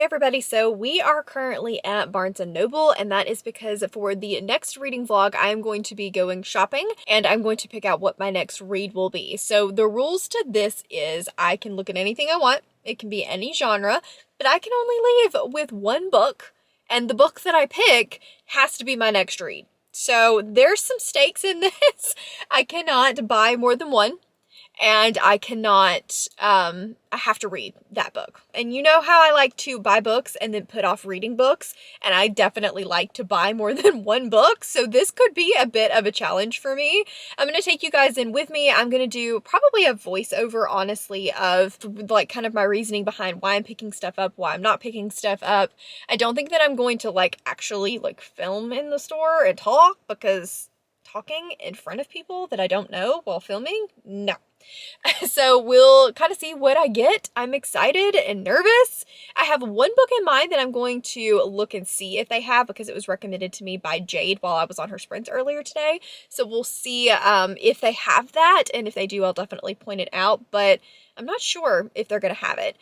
Everybody, so we are currently at Barnes& and Noble, and that is because for the next reading vlog, I am going to be going shopping, and I'm going to pick out what my next read will be. So the rules to this is I can look at anything I want, it can be any genre, but I can only leave with one book, and the book that I pick has to be my next read. So there's some stakes in this. I cannot buy more than one. And I cannot, I have to read that book. And you know how I like to buy books and then put off reading books, and I definitely like to buy more than one book, so this could be a bit of a challenge for me. I'm going to take you guys in with me. I'm going to do probably a voiceover, honestly, of like kind of my reasoning behind why I'm picking stuff up, why I'm not picking stuff up. I don't think that I'm going to like actually like film in the store and talk, because talking in front of people that I don't know while filming, no. So we'll kind of see what I get. I'm excited and nervous. I have one book in mind that I'm going to look and see if they have, because it was recommended to me by Jade while I was on her sprint earlier today. So we'll see if they have that, and if they do, I'll definitely point it out, but I'm not sure if they're going to have it.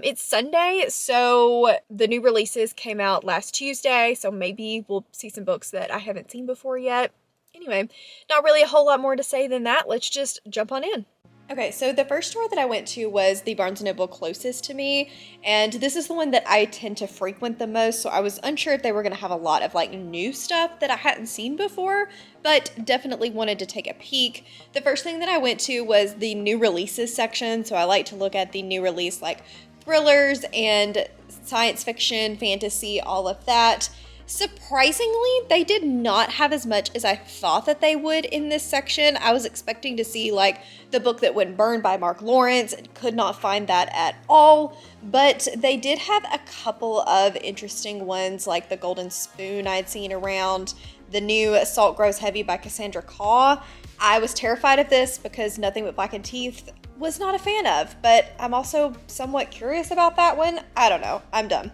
It's Sunday, so the new releases came out last Tuesday, so maybe we'll see some books that I haven't seen before yet. Anyway, not really a whole lot more to say than that. Let's just jump on in. Okay, so the first store that I went to was the Barnes & Noble closest to me, and this is the one that I tend to frequent the most, so I was unsure if they were going to have a lot of like new stuff that I hadn't seen before, but definitely wanted to take a peek. The first thing that I went to was the new releases section, so I like to look at the new release like thrillers and science fiction, fantasy, all of that. Surprisingly, they did not have as much as I thought that they would in this section. I was expecting to see like The Book That Went Burned by Mark Lawrence, and could not find that at all, but they did have a couple of interesting ones like The Golden Spoon I'd seen around, the new Salt Grows Heavy by Cassandra Claw. I was terrified of this because Nothing But Blackened Teeth was not a fan of, but I'm also somewhat curious about that one. I don't know, I'm done.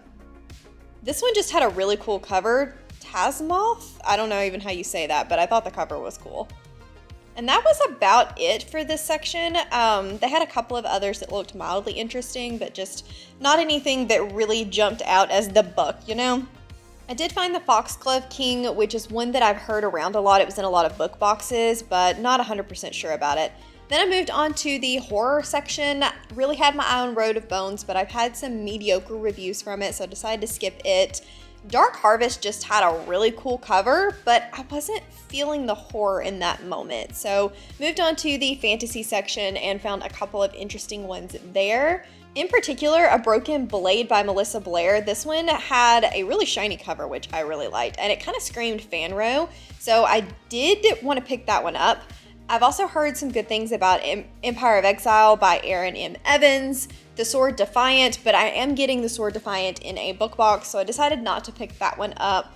This one just had a really cool cover. Tasmoth? I don't know even how you say that, but I thought the cover was cool. And that was about it for this section. They had a couple of others that looked mildly interesting, but just not anything that really jumped out as the book, you know? I did find the Foxglove King, which is one that I've heard around a lot. It was in a lot of book boxes, but not 100% sure about it. Then I moved on to the horror section. Really had my eye on Road of Bones, but I've had some mediocre reviews from it, so I decided to skip it. Dark Harvest just had a really cool cover, but I wasn't feeling the horror in that moment. So moved on to the fantasy section and found a couple of interesting ones there. In particular, A Broken Blade by Melissa Blair. This one had a really shiny cover, which I really liked, and it kind of screamed Fanro, so I did want to pick that one up. I've also heard some good things about Empire of Exile by Aaron M. Evans, The Sword Defiant, but I am getting The Sword Defiant in a book box, so I decided not to pick that one up.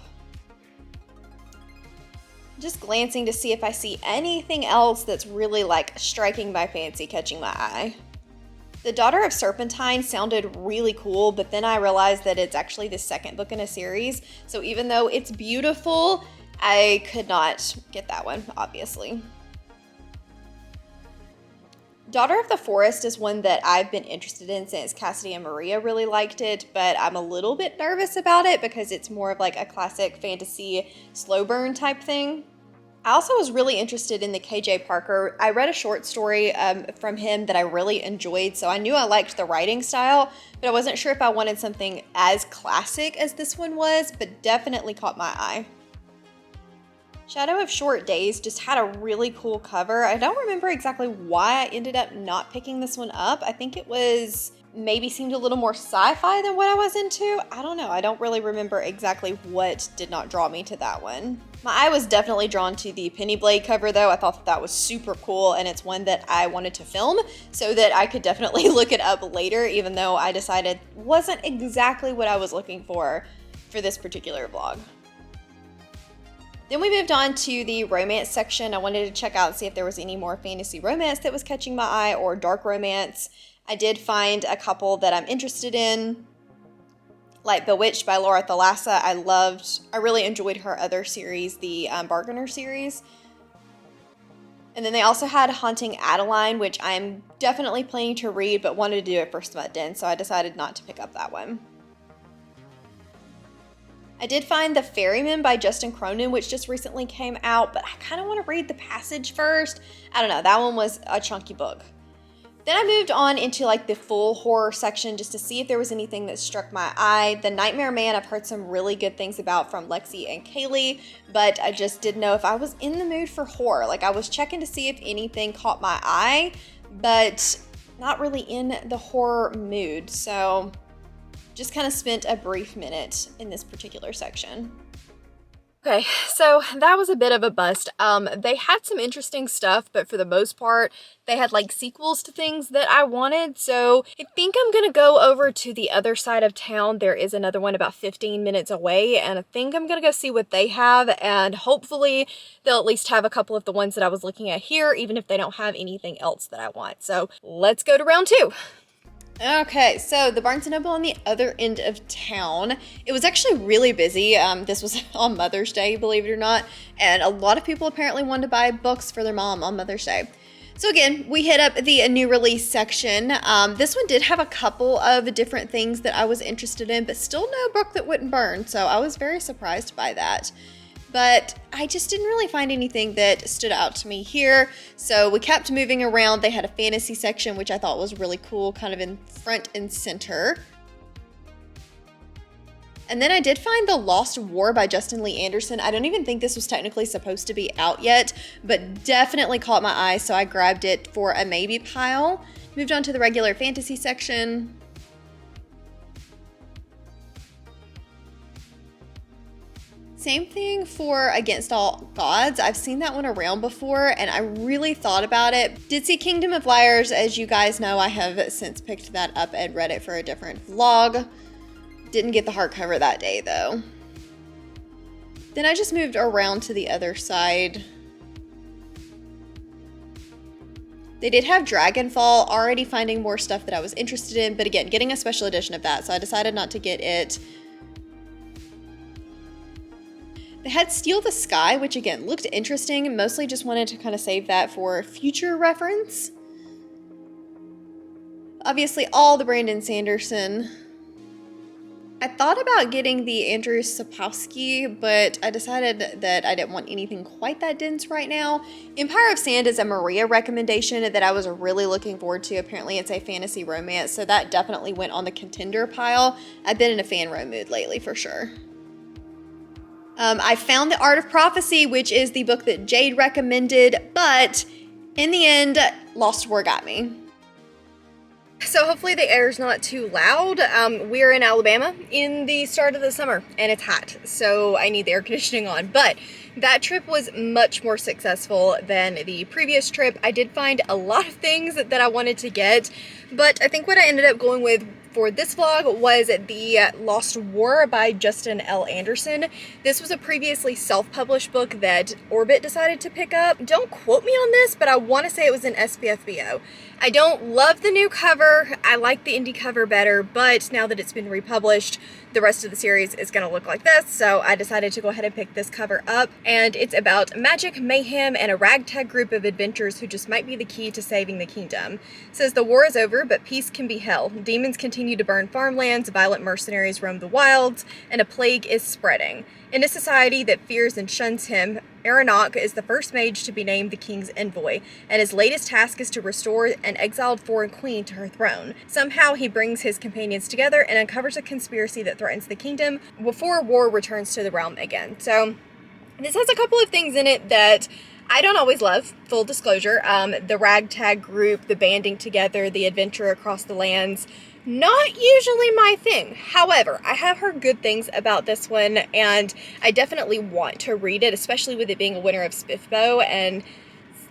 Just glancing to see if I see anything else that's really like striking my fancy, catching my eye. The Daughter of Serpentine sounded really cool, but then I realized that it's actually the second book in a series, so even though it's beautiful, I could not get that one, obviously. Daughter of the Forest is one that I've been interested in since Cassidy and Maria really liked it, but I'm a little bit nervous about it because it's more of like a classic fantasy slow burn type thing. I also was really interested in the KJ Parker. I read a short story from him that I really enjoyed, so I knew I liked the writing style, but I wasn't sure if I wanted something as classic as this one was, but definitely caught my eye. Shadow of Short Days just had a really cool cover. I don't remember exactly why I ended up not picking this one up. I think it was maybe seemed a little more sci-fi than what I was into. I don't know. I don't really remember exactly what did not draw me to that one. My eye was definitely drawn to the Penny Blade cover though. I thought that was super cool, and it's one that I wanted to film so that I could definitely look it up later, even though I decided wasn't exactly what I was looking for this particular vlog. Then we moved on to the romance section. I wanted to check out and see if there was any more fantasy romance that was catching my eye or dark romance. I did find a couple that I'm interested in, like Bewitched by Laura Thalassa. I really enjoyed her other series, the Bargainer series. And then they also had Haunting Adeline, which I'm definitely planning to read, but wanted to do it for Smut Den, so I decided not to pick up that one. I did find The Ferryman by Justin Cronin, which just recently came out, but I kind of want to read The Passage first. I don't know, that one was a chunky book. Then I moved on into like the full horror section just to see if there was anything that struck my eye. The Nightmare Man, I've heard some really good things about from Lexi and Kaylee, but I just didn't know if I was in the mood for horror. Like, I was checking to see if anything caught my eye, but not really in the horror mood. So just kind of spent a brief minute in this particular section. Okay, so that was a bit of a bust. They had some interesting stuff, but for the most part, they had like sequels to things that I wanted. So I think I'm gonna go over to the other side of town. There is another one about 15 minutes away, and I think I'm gonna go see what they have, and hopefully they'll at least have a couple of the ones that I was looking at here, even if they don't have anything else that I want. So let's go to round 2. Okay, so the Barnes & Noble on the other end of town, it was actually really busy. This was on Mother's Day, believe it or not, and a lot of people apparently wanted to buy books for their mom on Mother's Day. So again, we hit up the new release section. This one did have a couple of different things that I was interested in, but still no book that wouldn't burn, so I was very surprised by that. But I just didn't really find anything that stood out to me here. So we kept moving around. They had a fantasy section, which I thought was really cool, kind of in front and center. And then I did find The Lost War by Justin Lee Anderson. I don't even think this was technically supposed to be out yet, but definitely caught my eye, so I grabbed it for a maybe pile. Moved on to the regular fantasy section. Same thing for Against All Gods. I've seen that one around before, and I really thought about it. Did see Kingdom of Liars. As you guys know, I have since picked that up and read it for a different vlog. Didn't get the hardcover that day, though. Then I just moved around to the other side. They did have Dragonfall, already finding more stuff that I was interested in, but again, getting a special edition of that, so I decided not to get it. They had Steal the Sky, which again looked interesting, mostly just wanted to kind of save that for future reference. Obviously, all the Brandon Sanderson. I thought about getting the Andrew Sapkowski, but I decided that I didn't want anything quite that dense right now. Empire of Sand is a Maria recommendation that I was really looking forward to. Apparently, it's a fantasy romance, so that definitely went on the contender pile. I've been in a fan ro mood lately for sure. I found The Art of Prophecy, which is the book that Jade recommended, but in the end, Lost War got me. So hopefully the air's not too loud. We're in Alabama in the start of the summer, and it's hot, so I need the air conditioning on. But that trip was much more successful than the previous trip. I did find a lot of things that I wanted to get, but I think what I ended up going with for this vlog was The Lost War by Justin L. Anderson. This was a previously self-published book that Orbit decided to pick up. Don't quote me on this, but I want to say it was an SPFBO. I don't love the new cover. I like the indie cover better, but now that it's been republished, the rest of the series is going to look like this, so I decided to go ahead and pick this cover up. And it's about magic, mayhem, and a ragtag group of adventurers who just might be the key to saving the kingdom. It says the war is over, but peace can be hell. Demons continue to burn farmlands, violent mercenaries roam the wilds, and a plague is spreading. In a society that fears and shuns him, Aronach is the first mage to be named the king's envoy, and his latest task is to restore an exiled foreign queen to her throne. Somehow he brings his companions together and uncovers a conspiracy that threatens the kingdom before war returns to the realm again. So this has a couple of things in it that I don't always love, full disclosure. The ragtag group, the banding together, the adventure across the lands, not usually my thing. However, I have heard good things about this one, and I definitely want to read it, especially with it being a winner of SPFBO, and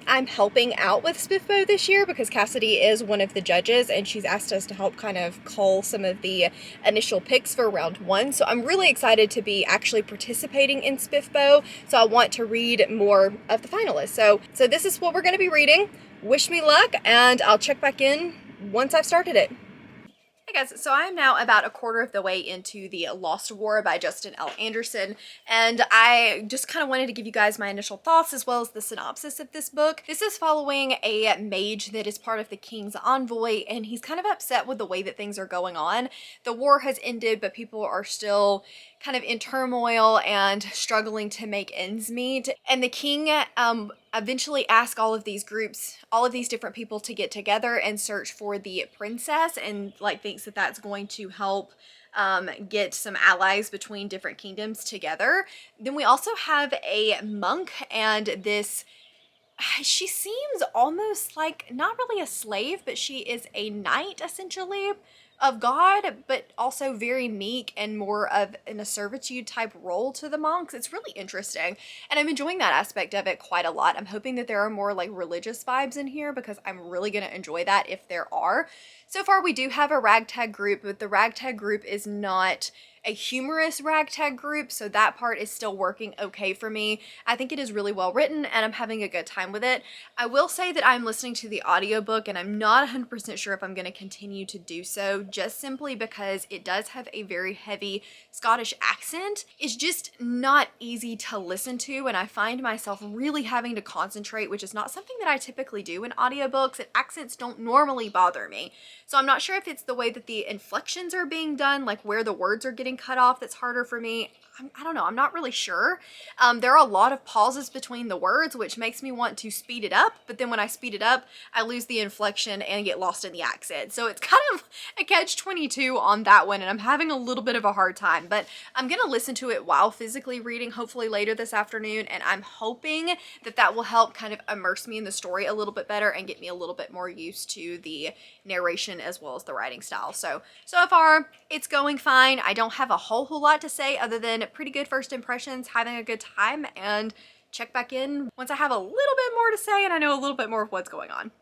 I'm helping out with SPFBO this year because Cassidy is one of the judges, and she's asked us to help kind of cull some of the initial picks for round 1. So I'm really excited to be actually participating in SPFBO, so I want to read more of the finalists. So this is what we're going to be reading. Wish me luck, and I'll check back in once I've started it. Hey guys, so I am now about a quarter of the way into The Lost War by Justin L. Anderson, and I just kind of wanted to give you guys my initial thoughts as well as the synopsis of this book. This is following a mage that is part of the king's envoy, and he's kind of upset with the way that things are going on. The war has ended, but people are still kind of in turmoil and struggling to make ends meet. And the king eventually asks all of these groups, all of these different people to get together and search for the princess, and like thinks that that's going to help get some allies between different kingdoms together. Then we also have a monk and this, she seems almost like not really a slave, but she is a knight essentially of God, but also very meek and more of in a servitude type role to the monks. It's really interesting, and I'm enjoying that aspect of it quite a lot. I'm hoping that there are more like religious vibes in here because I'm really going to enjoy that if there are. So far we do have a ragtag group, but the ragtag group is not a humorous ragtag group, so that part is still working okay for me. I think it is really well written and I'm having a good time with it. I will say that I'm listening to the audiobook and I'm not 100% sure if I'm going to continue to do so, just simply because it does have a very heavy Scottish accent. It's just not easy to listen to, and I find myself really having to concentrate, which is not something that I typically do in audiobooks, and accents don't normally bother me. So I'm not sure if it's the way that the inflections are being done, like where the words are getting cut off, that's harder for me. I don't know, I'm not really sure. There are a lot of pauses between the words, which makes me want to speed it up, but then when I speed it up, I lose the inflection and get lost in the accent. So it's kind of a catch-22 on that one, and I'm having a little bit of a hard time, but I'm gonna listen to it while physically reading, hopefully later this afternoon, and I'm hoping that that will help kind of immerse me in the story a little bit better and get me a little bit more used to the narration as well as the writing style. So far, it's going fine. I don't have a whole lot to say other than pretty good first impressions, having a good time, and check back in once I have a little bit more to say and I know a little bit more of what's going on.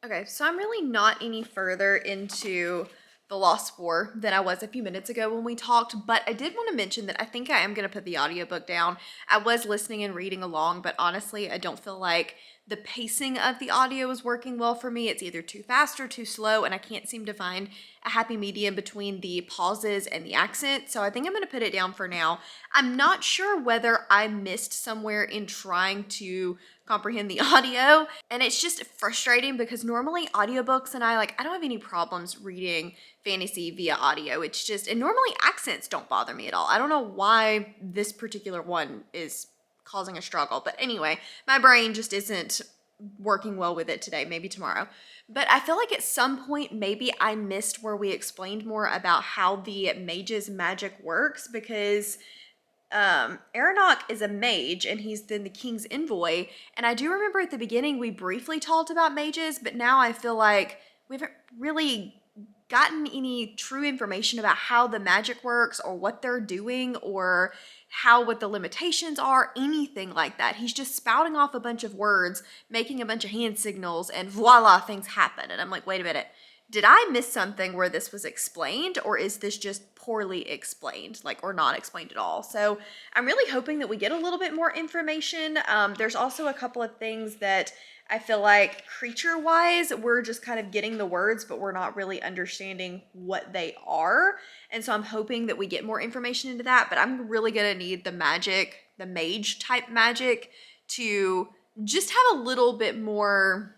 Okay, so I'm really not any further into The Lost War than I was a few minutes ago when we talked, but I did want to mention that I think I am going to put the audiobook down. I was listening and reading along, but honestly, I don't feel like the pacing of the audio is working well for me. It's either too fast or too slow, and I can't seem to find a happy medium between the pauses and the accent, so I think I'm going to put it down for now. I'm not sure whether I missed somewhere in trying to comprehend the audio, and it's just frustrating because normally audiobooks and I don't have any problems reading fantasy via audio. It's just, and normally accents don't bother me at all. I don't know why this particular one is causing a struggle, but anyway, my brain just isn't working well with it today, maybe tomorrow. But I feel like at some point maybe I missed where we explained more about how the mage's magic works, because Aranok is a mage and he's then the king's envoy, and I do remember at the beginning we briefly talked about mages, but now I feel like we haven't really gotten any true information about how the magic works or what they're doing or what the limitations are, anything like that. He's just spouting off a bunch of words, making a bunch of hand signals, and voila, things happen. And I'm like, wait a minute, did I miss something where this was explained, or is this just poorly explained, or not explained at all? So I'm really hoping that we get a little bit more information. There's also a couple of things that I feel like creature-wise, we're just kind of getting the words, but we're not really understanding what they are. And so I'm hoping that we get more information into that, but I'm really gonna need the magic, the mage type magic, to just have a little bit more,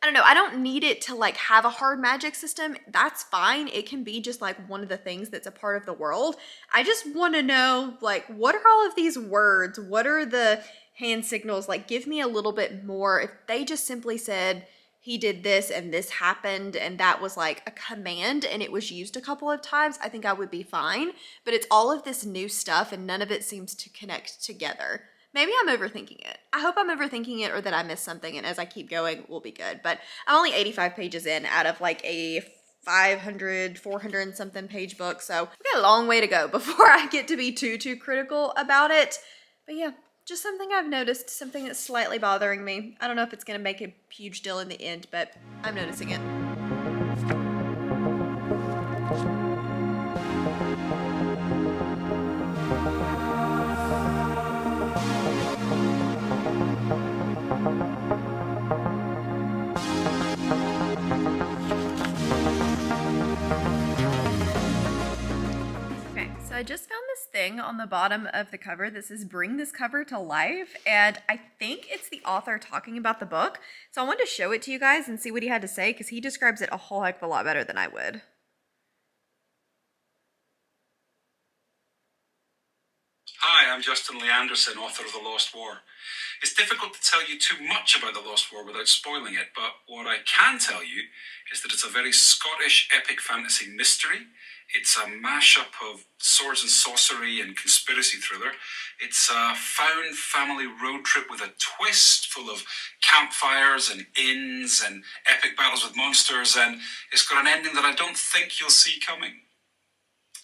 I don't know, I don't need it to have a hard magic system. That's fine. It can be just one of the things that's a part of the world. I just want to know what are all of these words? What are the hand signals? Give me a little bit more. If they just simply said he did this and this happened and that was a command and it was used a couple of times, I think I would be fine. But it's all of this new stuff and none of it seems to connect together. Maybe I'm overthinking it. I hope I'm overthinking it or that I missed something, and as I keep going, we'll be good. But I'm only 85 pages in out of a 500, 400 and something page book, so we've got a long way to go before I get to be too critical about it. But yeah, just something I've noticed, something that's slightly bothering me. I don't know if it's gonna make a huge deal in the end, but I'm noticing it. So I just found this thing on the bottom of the cover that says bring this cover to life, and I think it's the author talking about the book. So I wanted to show it to you guys and see what he had to say, because he describes it a whole heck of a lot better than I would. Hi, I'm Justin Lee Anderson, author of The Lost War. It's difficult to tell you too much about The Lost War without spoiling it, but what I can tell you is that it's a very Scottish epic fantasy mystery. It's a mashup of swords and sorcery and conspiracy thriller. It's a found family road trip with a twist full of campfires and inns and epic battles with monsters, and it's got an ending that I don't think you'll see coming.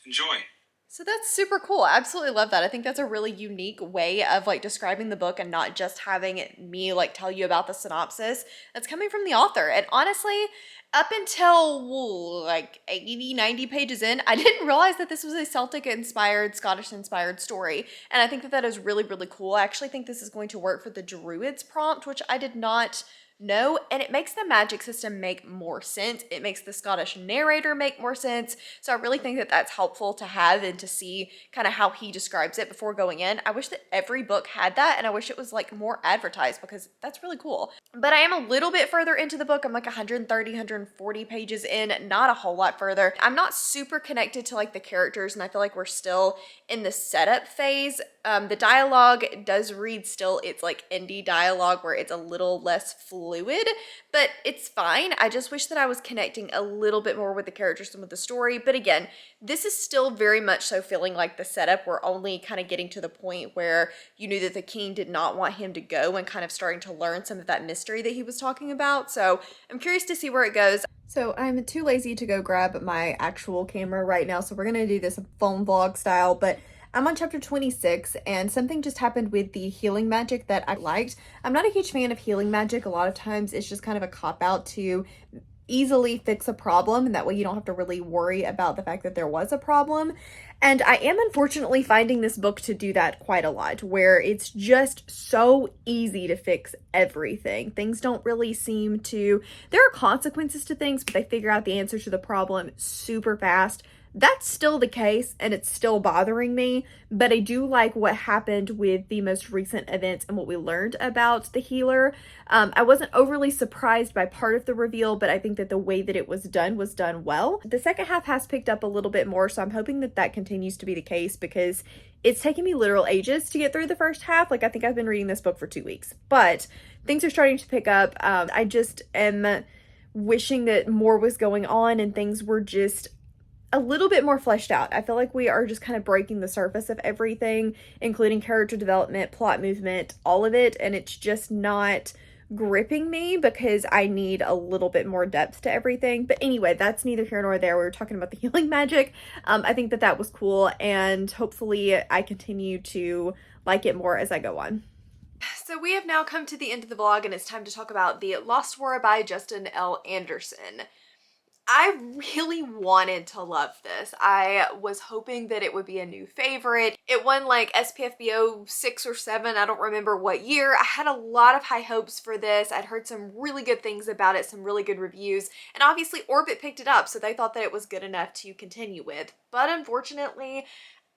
Enjoy. So that's super cool. I absolutely love that. I think that's a really unique way of like describing the book and not just having me like tell you about the synopsis. That's coming from the author. And honestly, up until like 80, 90 pages in, I didn't realize that this was a Celtic inspired, Scottish inspired story. And I think that that is really, really cool. I actually think this is going to work for the Druids prompt, which I did not know, and it makes the magic system make more sense. It makes the Scottish narrator make more sense. So I really think that that's helpful to have and to see kind of how he describes it before going in. I wish that every book had that, and I wish it was like more advertised, because that's really cool. But I am a little bit further into the book. I'm like 130, 140 pages in, not a whole lot further. I'm not super connected to like the characters, and I feel like we're still in the setup phase. The dialogue does read still, it's like indie dialogue where it's a little less fluid, but it's fine. I just wish that I was connecting a little bit more with the characters and with the story. But again, this is still very much so feeling like the setup. We're only kind of getting to the point where you knew that the king did not want him to go and kind of starting to learn some of that mystery that he was talking about. So I'm curious to see where it goes. So I'm too lazy to go grab my actual camera right now, so we're gonna do this phone vlog style, but I'm on chapter 26, and something just happened with the healing magic that I liked. I'm not a huge fan of healing magic. A lot of times it's just kind of a cop-out to easily fix a problem, and that way you don't have to really worry about the fact that there was a problem. And I am unfortunately finding this book to do that quite a lot, where it's just so easy to fix everything. Things don't really seem to, there are consequences to things, but they figure out the answer to the problem super fast. That's still the case, and it's still bothering me, but I do like what happened with the most recent events and what we learned about the healer. I wasn't overly surprised by part of the reveal, but I think that the way that it was done well. The second half has picked up a little bit more, so I'm hoping that that continues to be the case, because it's taken me literal ages to get through the first half. Like, I think I've been reading this book for 2 weeks, but things are starting to pick up. I just am wishing that more was going on and things were just a little bit more fleshed out. I feel like we are just kind of breaking the surface of everything, including character development, plot movement, all of it, and it's just not gripping me because I need a little bit more depth to everything. But anyway, that's neither here nor there. We were talking about the healing magic. I think that that was cool, and hopefully I continue to like it more as I go on. So we have now come to the end of the vlog, and it's time to talk about The Lost War by Justin L. Anderson. I really wanted to love this. I was hoping that it would be a new favorite. It won like SPFBO 6 or 7, I don't remember what year. I had a lot of high hopes for this. I'd heard some really good things about it, some really good reviews, and obviously Orbit picked it up, so they thought that it was good enough to continue with. But unfortunately,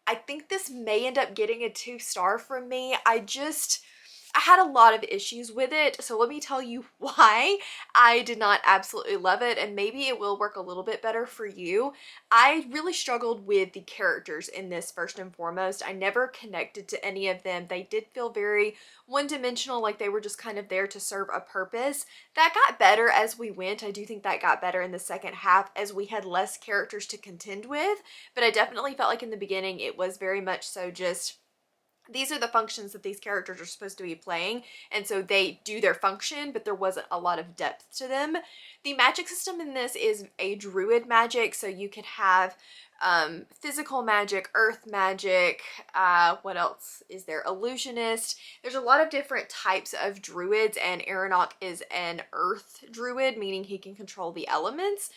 I think this may end up getting a 2-star from me. I had a lot of issues with it, so let me tell you why I did not absolutely love it, and maybe it will work a little bit better for you. I really struggled with the characters in this first and foremost. I never connected to any of them. They did feel very one-dimensional, like they were just kind of there to serve a purpose. That got better as we went. I do think that got better in the second half as we had less characters to contend with, but I definitely felt like in the beginning it was very much so just, these are the functions that these characters are supposed to be playing, and so they do their function, but there wasn't a lot of depth to them. The magic system in this is a druid magic, so you can have physical magic, earth magic, what else is there? Illusionist. There's a lot of different types of druids, and Aranok is an earth druid, meaning he can control the elements.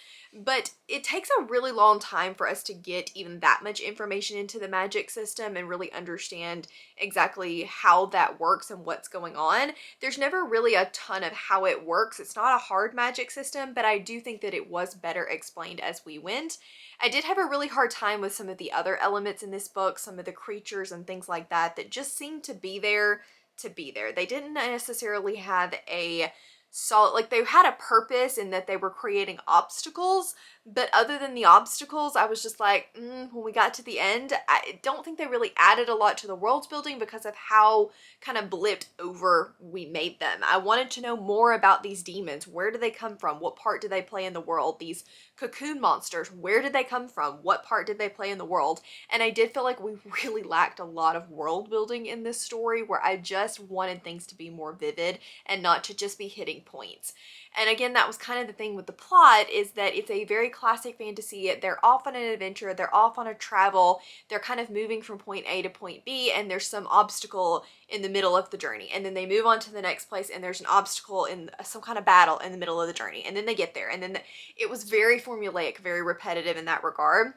but it takes a really long time for us to get even that much information into the magic system and really understand exactly how that works and what's going on. There's never really a ton of how it works. It's not a hard magic system, but I do think that it was better explained as we went. I did have a really hard time with some of the other elements in this book, some of the creatures and things like that that just seemed to be there to be there. They didn't necessarily have a solid, like they had a purpose in that they were creating obstacles, but other than the obstacles, I was just like, when we got to the end, I don't think they really added a lot to the world building because of how kind of blipped over we made them. I wanted to know more about these demons. Where do they come from? What part do they play in the world? These cocoon monsters, where did they come from? What part did they play in the world? And I did feel like we really lacked a lot of world building in this story, where I just wanted things to be more vivid and not to just be hitting points. And again, that was kind of the thing with the plot, is that it's a very classic fantasy. They're off on an adventure, they're off on a travel, they're kind of moving from point A to point B, and there's some obstacle in the middle of the journey. And then they move on to the next place and there's an obstacle in some kind of battle in the middle of the journey. And then they get there. And then it was very formulaic, very repetitive in that regard.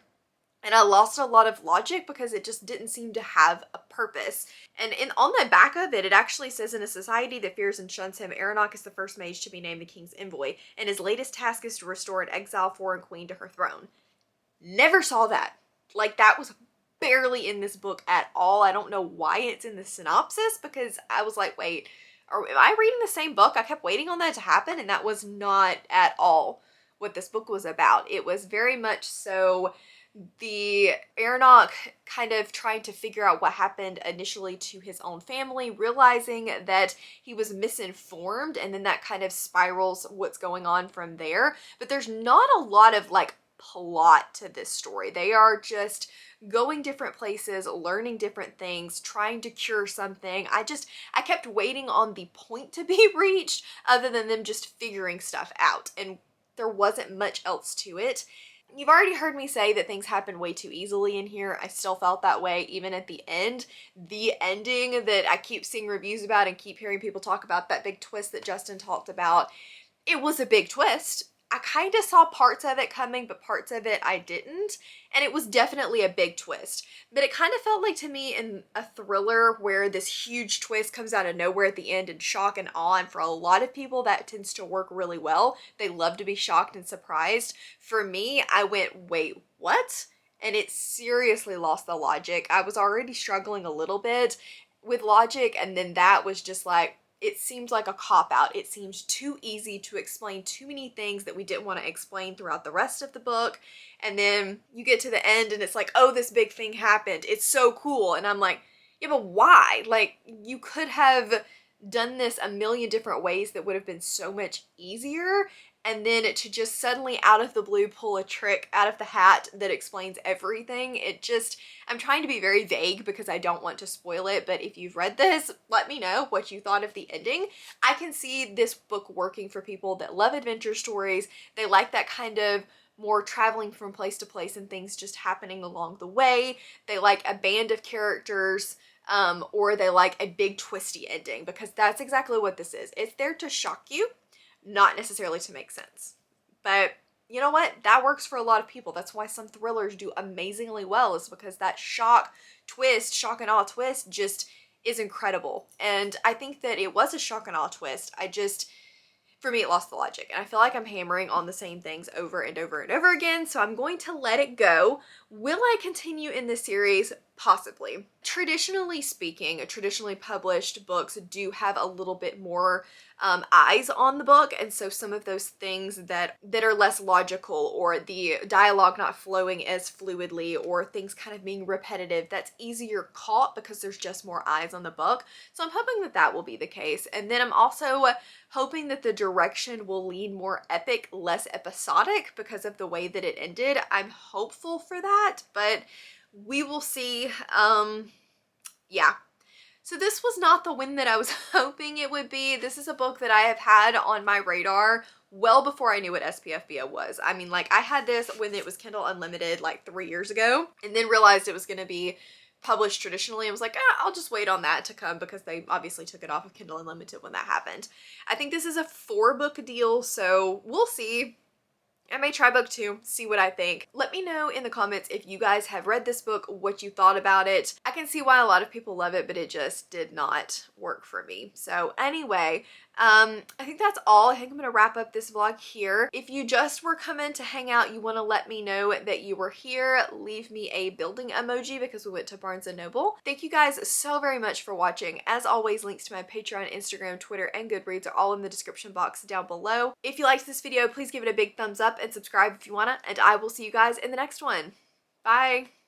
And I lost a lot of logic because it just didn't seem to have a purpose. And on the back of it, it actually says, in a society that fears and shuns him, Aronach is the first mage to be named the king's envoy, and his latest task is to restore an exiled foreign queen to her throne. Never saw that. Like, that was barely in this book at all. I don't know why it's in the synopsis, because I was like, wait, am I reading the same book? I kept waiting on that to happen, and that was not at all what this book was about. It was very much so the Aronach kind of trying to figure out what happened initially to his own family, realizing that he was misinformed, and then that kind of spirals what's going on from there. But there's not a lot of like plot to this story. They are just going different places, learning different things, trying to cure something. I kept waiting on the point to be reached other than them just figuring stuff out, and there wasn't much else to it. You've already heard me say that things happen way too easily in here. I still felt that way even at the end. The ending that I keep seeing reviews about and keep hearing people talk about, that big twist that Justin talked about, it was a big twist. I kind of saw parts of it coming, but parts of it I didn't. And it was definitely a big twist. But it kind of felt like to me in a thriller where this huge twist comes out of nowhere at the end and shock and awe. And for a lot of people, that tends to work really well. They love to be shocked and surprised. For me, I went, wait, what? And it seriously lost the logic. I was already struggling a little bit with logic, and then that was just like, it seemed like a cop-out. It seemed too easy to explain too many things that we didn't want to explain throughout the rest of the book. And then you get to the end and it's like, oh, this big thing happened. It's so cool. And I'm like, yeah, but why? Like, you could have done this a million different ways that would have been so much easier. And then to just suddenly out of the blue pull a trick out of the hat that explains everything, I'm trying to be very vague because I don't want to spoil it, but if you've read this, let me know what you thought of the ending. I can see this book working for people that love adventure stories. They like that kind of more traveling from place to place and things just happening along the way. They like a band of characters, or they like a big twisty ending, because that's exactly what this is. It's there to shock you, not necessarily to make sense. But you know what? That works for a lot of people. That's why some thrillers do amazingly well, is because that shock and awe twist just is incredible. And I think that it was a shock and awe twist. For me, it lost the logic. And I feel like I'm hammering on the same things over and over and over again, so I'm going to let it go. Will I continue in this series? Possibly. Traditionally speaking, traditionally published books do have a little bit more eyes on the book, and so some of those things that are less logical, or the dialogue not flowing as fluidly, or things kind of being repetitive, that's easier caught because there's just more eyes on the book. So I'm hoping that that will be the case. And then I'm also hoping that the direction will lean more epic, less episodic, because of the way that it ended. I'm hopeful for that, but we will see. Yeah. So this was not the win that I was hoping it would be. This is a book that I have had on my radar well before I knew what SPFBO was. I mean, like, I had this when it was Kindle Unlimited like 3 years ago, and then realized it was going to be published traditionally. I was like, I'll just wait on that to come, because they obviously took it off of Kindle Unlimited when that happened. I think this is a 4-book deal, so we'll see. I may try book 2, see what I think. Let me know in the comments if you guys have read this book, what you thought about it. I can see why a lot of people love it, but it just did not work for me. So anyway, I think that's all. I think I'm gonna wrap up this vlog here. If you just were coming to hang out, you wanna let me know that you were here, leave me a building emoji because we went to Barnes & Noble. Thank you guys so very much for watching. As always, links to my Patreon, Instagram, Twitter, and Goodreads are all in the description box down below. If you liked this video, please give it a big thumbs up and subscribe if you wanna, and I will see you guys in the next one. Bye!